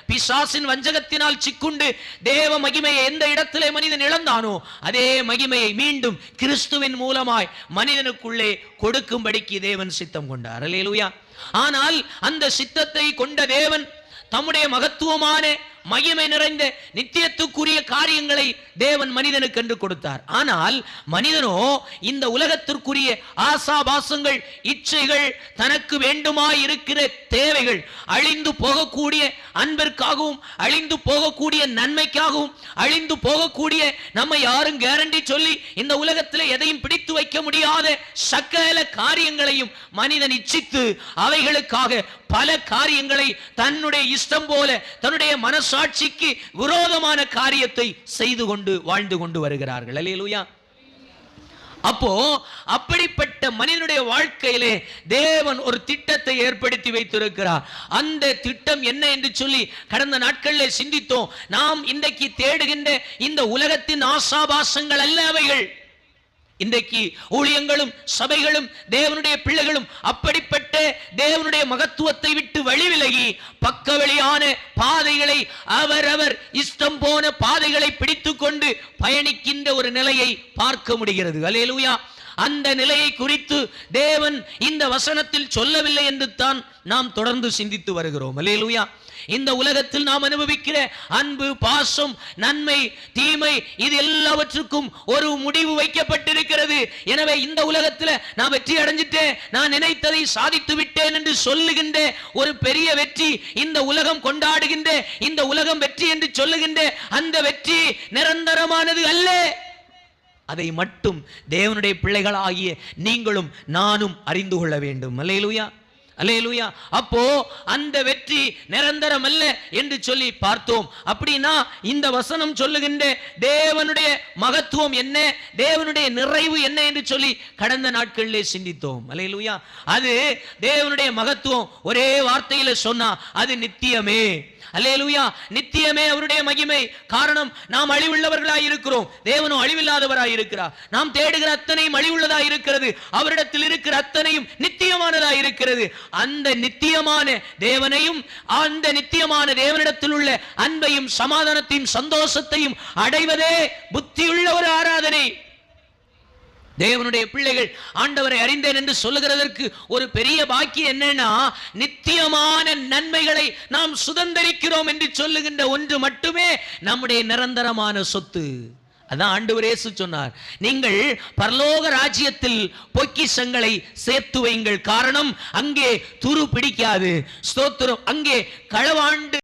பிசாசின் வஞ்சகத்தினால் சிக்குண்டு தேவ மகிமையை எந்த இடத்திலே மனிதன் இழந்தானோ அதே மகிமையை மீண்டும் கிறிஸ்துவின் மூலமாய் மனிதனுக்குள்ளே கொடுக்கும்படிக்கு தேவன் சித்தம் கொண்டார். அல்லேலூயா. ஆனால் அந்த சித்தத்தை கொண்ட தேவன் தம்முடைய மகத்துவமான மகிமை நிறைந்த நித்தியத்துக்குரிய காரியங்களை தேவன் மனிதனுக்கு என்று கொடுத்தார். ஆனால் மனிதனோ இந்த உலகத்திற்குரிய ஆசாபாசங்கள், இச்சைகள், தனக்கு வேண்டுமாய் இருக்கிற தேவைகள், அழிந்து போகக்கூடிய அன்பிற்காகவும் அழிந்து போகக்கூடிய நன்மைக்காகவும் அழிந்து போகக்கூடிய நம்ம யாரும் கேரண்டி சொல்லி இந்த உலகத்தில் எதையும் பிடித்து வைக்க முடியாத சகல காரியங்களையும் மனிதன் இச்சித்து அவைகளுக்காக பல காரியங்களை தன்னுடைய இஷ்டம் போல தன்னுடைய மனசாட்சிக்கு விரோதமான காரியத்தை செய்து கொண்டு வாழ்ந்து கொண்டு வருகிறார்கள். அல்லேலூயா. அப்போ அப்படிப்பட்ட மனிதனுடைய வாழ்க்கையிலே தேவன் ஒரு திட்டத்தை ஏற்படுத்தி வைத்திருக்கிறார். அந்த திட்டம் என்ன என்று சொல்லி கடந்த நாட்களில் சிந்தித்தோம். நாம் இன்றைக்கு தேடுகின்ற இந்த உலகத்தின் ஆசாபாசங்கள் அல்ல அவைகள். இன்றைக்கு ஊழியங்களும் சபைகளும் தேவனுடைய பிள்ளைகளும் அப்படிப்பட்ட தேவனுடைய மகத்துவத்தை விட்டு வழிவிலகி பக்கவழியான பாதைகளை அவரவர் இஷ்டம் போன பாதைகளை பிடித்துக் கொண்டு பயணிக்கின்ற ஒரு நிலையை பார்க்க முடிகிறது. அல்லேலூயா. அந்த நிலையை குறித்து தேவன் இந்த வசனத்தில் சொல்லவில்லை என்று தான் நாம் தொடர்ந்து சிந்தித்து வருகிறோம். அல்லேலூயா. இந்த உலகத்தில் நாம் அனுபவிக்கிற அன்பு, பாசம், நன்மை, தீமை, இது எல்லாவற்றுக்கும் ஒரு முடிவு வைக்கப்பட்டிருக்கிறது. எனவே இந்த உலகத்தில் நான் வெற்றி அடைஞ்சிட்டேன், நான் நினைத்ததை சாதித்து விட்டேன் என்று சொல்லுகின்ற ஒரு பெரிய வெற்றி, இந்த உலகம் கொண்டாடுகின்ற இந்த உலகம் வெற்றி என்று சொல்லுகின்ற அந்த வெற்றி நிரந்தரமானது அல்ல. அதை மட்டும் தேவனுடைய பிள்ளைகளாகிய நீங்களும் நானும் அறிந்து கொள்ள வேண்டும். அல்லேலூயா. அல்லேலூயா. அப்போ அந்த வெற்றி நிரந்தரம் அல்ல என்று சொல்லி பார்த்தோம். அப்படின்னா இந்த வசனம் சொல்லுகின்ற தேவனுடைய மகத்துவம் என்ன, தேவனுடைய நிறைவு என்ன என்று சொல்லி கடந்த நாட்களிலே சிந்தித்தோம். அல்லேலூயா. அது தேவனுடைய மகத்துவம் ஒரே வார்த்தையில சொன்னா அது நித்தியமே. அல்லேலூயா. நித்தியமே அவருடைய மகிமை. காரணம், நாம் அழிவுள்ளவர்களாய் இருக்கிறோம், தேவனும் அழிவில்லாதவராய் இருக்கிறார். நாம் தேடுகிற அத்தனையும் அழிவுள்ளதாய் இருக்கிறது, அவரிடத்தில் இருக்கிற அத்தனையும் நித்தியமானதாய் இருக்கிறது. அந்த நித்தியமான தேவனையும் அந்த நித்தியமான தேவனிடத்தில் உள்ள அன்பையும் சமாதானத்தையும் சந்தோஷத்தையும் அடைவதே புத்தியுள்ள ஒரு ஆராதனை. தேவனுடைய பிள்ளைகள் ஆண்டவரை அறிந்தேன் என்று சொல்லுகிறதற்கு ஒரு பெரிய பாக்கியம் என்னன்னா, நித்தியமான நன்மைகளை நாம் சுதந்தரிக்கிறோம் என்று சொல்லுகின்ற ஒன்று மட்டுமே நம்முடைய நிரந்தரமான சொத்து. அதான் ஆண்டவர் இயேசு சொன்னார், நீங்கள் பரலோக ராஜ்யத்தில் பொக்கிஷங்களை சேர்த்து வையுங்கள். காரணம், அங்கே துரு பிடிக்காது. ஸ்தோத்திரம். அங்கே களவாண்டு